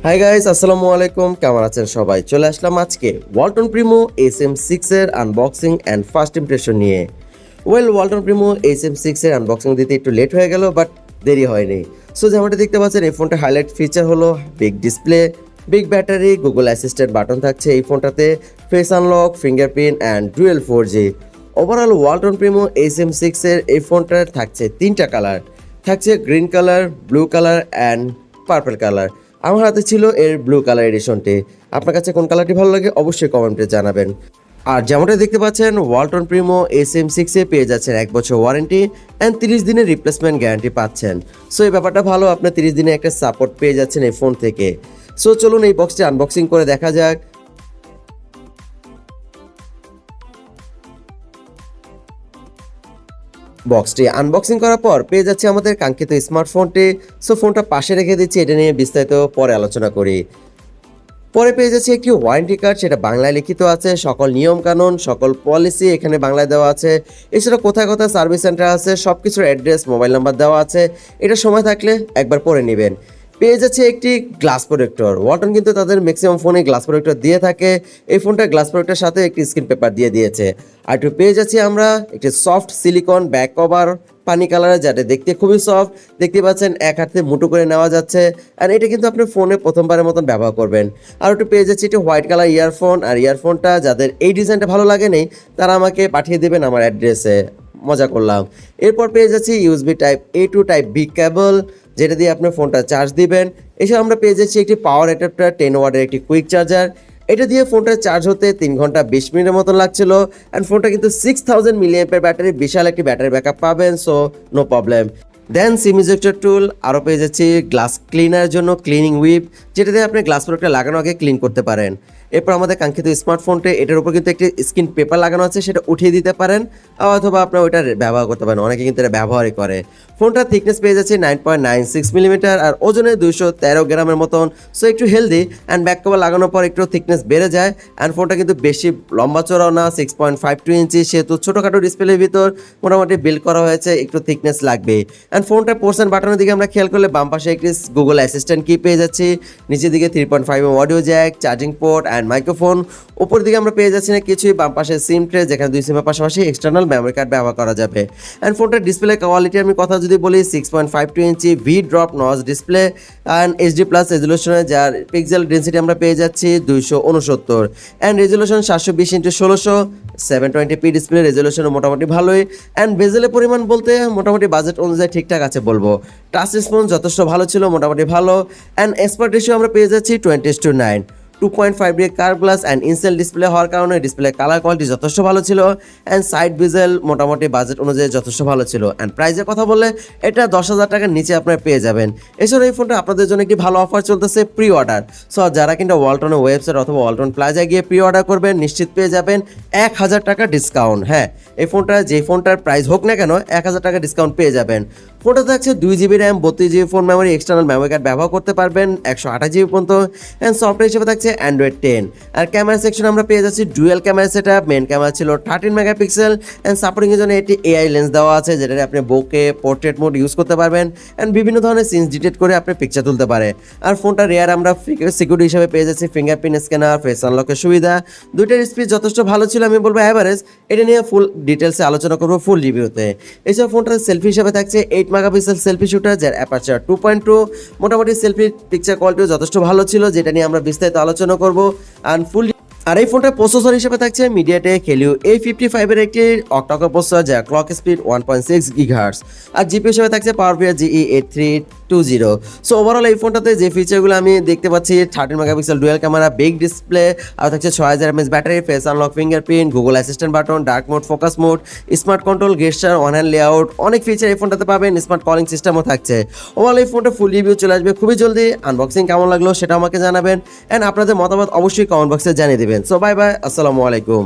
Hi guys, আসসালামু আলাইকুম। কেমন আছেন সবাই? চলে আসলাম আজকে ওয়ালটন প্রিমো HM6 এর আনবক্সিং অ্যান্ড ফার্স্ট ইমপ্রেশন নিয়ে। ওয়ালটন প্রিমো HM6 এর আনবক্সিং দিতে একটু লেট হয়ে গেল, বাট দেরি হয়নি। সো যেমনটা দেখতে পাচ্ছেন, এই ফোনটা হাইলাইট ফিচার হলো big display, big battery, Google assistant button থাকছে এই ফোনটাতে, face unlock, fingerprint and dual 4G। Overall Walton Primo HM6 এর এই ফোনটার থাকছে তিনটা কালার, থাকছে green colour, blue colour and purple colour. আমার হাতে ছিল এর ব্লু কালার এডিশনটি। আপনার কাছে কোন কালারটি ভালো লাগে অবশ্যই কমেন্টে জানাবেন। আর যেমনটা দেখতে পাচ্ছেন, ওয়ালটন প্রিমো HM6 এ পেয়ে যাচ্ছেন 1 বছর ওয়ারেন্টি অ্যান্ড 30 দিনের রিপ্লেসমেন্ট গ্যারান্টি পাচ্ছেন। সো এই ব্যাপারটা ভালো, আপনার 30 দিনে একটা সাপোর্ট পেয়ে যাচ্ছেন এই ফোন থেকে। সো চলুন এই বক্সটি আনবক্সিং করে দেখা যাক। বক্সটি আনবক্সিং করার পর পেয়ে যাচ্ছে আমাদের কাঙ্ক্ষিত স্মার্টফোনটি। সো ফোনটা পাশে রেখে দিচ্ছি, এটা নিয়ে বিস্তারিত পরে আলোচনা করি। পরে পেয়ে যাচ্ছে একটি ওয়ারেন্টি কার্ড, সেটা বাংলায় লিখিত আছে, সকল নিয়ম কানুন, সকল পলিসি এখানে বাংলায় দেওয়া আছে। এছাড়া কোথায় কোথায় সার্ভিস সেন্টার আছে, সব কিছুর অ্যাড্রেস, মোবাইল নাম্বার দেওয়া আছে। এটা সময় থাকলে একবার পড়ে নেবেন। পেয়ে যাচ্ছে একটি গ্লাস প্রোটেক্টর। ওয়ালটন কিন্তু তাদের ম্যাক্সিমাম ফোনে গ্লাস প্রোটেক্টর দিয়ে থাকে। এই ফোনটা গ্লাস প্রোটেক্টরের সাথে একটি স্ক্রিন পেপার দিয়ে দিয়েছে। আর একটু পেয়ে যাচ্ছি আমরা একটি সফট সিলিকন ব্যাক কভার, পানি কালারের, যাতে দেখতে খুবই সফট। দেখতে পাচ্ছেন এক হাতে মুঠো করে নেওয়া যাচ্ছে। আর এটা কিন্তু আপনি ফোনে প্রথমবারের মতন ব্যবহার করবেন। আর একটু পেয়ে যাচ্ছি একটি হোয়াইট কালার ইয়ারফোন। আর ইয়ারফোনটা যাদের এই ডিজাইনটা ভালো লাগেনি তারা আমাকে পাঠিয়ে দেবেন আমার অ্যাড্রেসে। মজা করলাম। এরপর পেয়ে যাচ্ছি USB type A to type B cable, যেটা দিয়ে আপনার ফোনটা চার্জ দিবেন। এছাড়া আমরা পেয়ে যাচ্ছি একটি পাওয়ার অ্যাডাপ্টার 10 ওয়াটের একটি কুইক চার্জার। এটা দিয়ে ফোনটা চার্জ হতে 3 ঘন্টা 20 মিনিটের মতন লাগছিল। অ্যান্ড ফোনটা কিন্তু 6000 মিলিঅ্যাম্পিয়ার ব্যাটারি, বিশাল একটি ব্যাটারি ব্যাকআপ পাবেন। So no problem. Then SIM ejector tool, আরও পেয়ে যাচ্ছি গ্লাস ক্লিনারের জন্য ক্লিনিং হুইপ, যেটা দিয়ে আপনি গ্লাস প্রোডাক্টটা লাগানো আগে ক্লিন করতে পারেন। এরপর আমাদের কাঙ্ক্ষিত স্মার্টফোনটি, এটার উপর কিন্তু একটি স্ক্রিন পেপার লাগানো আছে, সেটা উঠিয়ে দিতে পারেন অথবা আপনার ওইটা ব্যবহার করতে পারেন। অনেকে কিন্তু এটা ব্যবহারই করে। ফোনটার থিকনেস পেয়ে যাচ্ছে 9.96 মিলিমিটার আর ওজনে 213 গ্রামের মতন। সো একটু হেলদি। অ্যান্ড ব্যাক কভার লাগানোর পর একটু থিকনেস বেড়ে যায়। অ্যান্ড ফোনটা কিন্তু বেশি লম্বা চড়াও না, 6.52 ইঞ্চি, সেহেতু ছোটোখাটো ডিসপ্লের ভিতর মোটামুটি বিল্ড করা হয়েছে, একটু থিকনেস লাগবে। অ্যান্ড ফোনটার পোর্শন বাটনের দিকে আমরা খেয়াল করলে বাম পাশে একটি গুগল অ্যাসিস্ট্যান্ট কি পেয়ে যাচ্ছি, নিচের দিকে 3.5mm audio Jack, charging port and microphone. উপর দিকে আমরা পেয়ে যাচ্ছি না কিছুই, বাম পাশে সিম ট্রে, যেখানে 2 সিমের পাশাপাশি এক্সটার্নাল মেমোরি কার্ড ব্যবহার করা যাবে। অ্যান্ড ফোনটার ডিসপ্লে কোয়ালিটি আমি কথা যদি বলি, 6.52 inch V drop notch display and HD+ রেজলিউশনে, যার পিক্সেল ডেন্সিটি আমরা পেয়ে যাচ্ছি 269 and resolution 720x1600, 720p display resolution মোটামুটি ভালোই। অ্যান্ড বেজেলের পরিমাণ বলতে মোটামুটি বাজেট অনুযায়ী ঠিকঠাক আছে বলবো। টাচ রেসপন্স যথেষ্ট ভালো ছিল, মোটামুটি ভালো। অ্যান্ড এক্সপার্ট রেশিও আমরা পেয়ে যাচ্ছি 20:9। 2.5D curve glass and in-cell display হওয়ার কারণে ডিসপ্লে কালার কোয়ালিটি যথেষ্ট ভালো ছিল। অ্যান্ড সাইড বিজেল মোটামুটি বাজেট অনুযায়ী যথেষ্ট ভালো ছিল। অ্যান্ড প্রাইসের কথা বললে এটা 10,000 টাকার নিচে আপনারা পেয়ে যাবেন। এছাড়া এই ফোনটা আপনাদের জন্য একটি ভালো অফার চলতেছে, প্রি অর্ডার। সো যারা কিন্তু ওয়ালটনের ওয়েবসাইট অথবা ওয়ালটন প্লাজায় গিয়ে প্রি অর্ডার করবেন, নিশ্চিত পেয়ে যাবেন 1000 টাকা ডিসকাউন্ট। হ্যাঁ, এই ফোনটা যে ফোনটার প্রাইস হোক না কেন 1000 টাকা ডিসকাউন্ট পেয়ে যাবেন। ফোনটা থাকছে 2GB RAM, 32GB phone memory, external memory card ব্যবহার করতে পারবেন 128GB পর্যন্ত। অ্যান্ড সফটওয়্যার হিসেবে থাকছে Android 10। আর ক্যামেরা সেকশন আমরা পেয়ে যাচ্ছি dual camera setup. Main camera ছিল 13 মেগাপিক্সেল। অ্যান্ড সাপোর্টিং এর জন্য একটি AI লেন্স দেওয়া আছে, যেটা আপনি বোকে, পোর্ট্রেট মোড ইউজ করতে পারবেন। অ্যান্ড বিভিন্ন ধরনের সিনস ডিটেক্ট করে আপনি পিকচার তুলতে পারে। আর ফোনটা রেয়ার আমরা সিকিউরিটি হিসেবে পেয়ে যাচ্ছি ফিঙ্গারপ্রিন্ট স্ক্যানার, ফেস আনলকের সুবিধা। দুইটার স্পিড যথেষ্ট ভালো ছিল, আমি বলবো অ্যাভারেজ। এটা নিয়ে ফুল ডিটেলসে আলোচনা করবো ফুল রিভিউতে। এছাড়া ফোনটার সেলফি হিসেবে থাকছে 8 মেগাপিক্সেল সেলফি শুটার, যার অ্যাপারচার 2.2। মোটামুটি সেলফি পিকচার কোয়ালিটিও যথেষ্ট ভালো ছিল, যেটা নিয়ে আমরা বিস্তারিত আলোচনা করবো। আর এই ফোনটার প্রসেসর হিসেবে থাকছে মিডিয়াটেক হেলিও A55 এর একটি অক্টা প্রসেসর, যার ক্লক স্পিড 1.6 GHz। আর জিপি হিসেবে থাকছে PowerVR GE8320। সো ওভারঅল এই ফোনটাতে যে ফিচারগুলো আমি দেখতে পাচ্ছি, 13 megapixel dual camera, big display, আর থাকছে 6000 mAh battery, face unlock, fingerprint, Google assistant button, dark mode, focus mode, smart control, gesture, one hand layout, অনেক ফিচার এই ফোনটাতে পাবেন। স্মার্ট কলিং সিস্টেমও থাকছে। ওভারঅল এই ফোনটা ফুল রিভিউ চলে আসবে খুবই জলদি। আনবক্সিং কেমন লাগলো সেটা আমাকে জানাবেন। অ্যান্ড আপনাদের মতামত অবশ্যই কমেন্ট বক্সে জানিয়ে দেবেন। সো বাই বাই, আসসালামু আলাইকুম।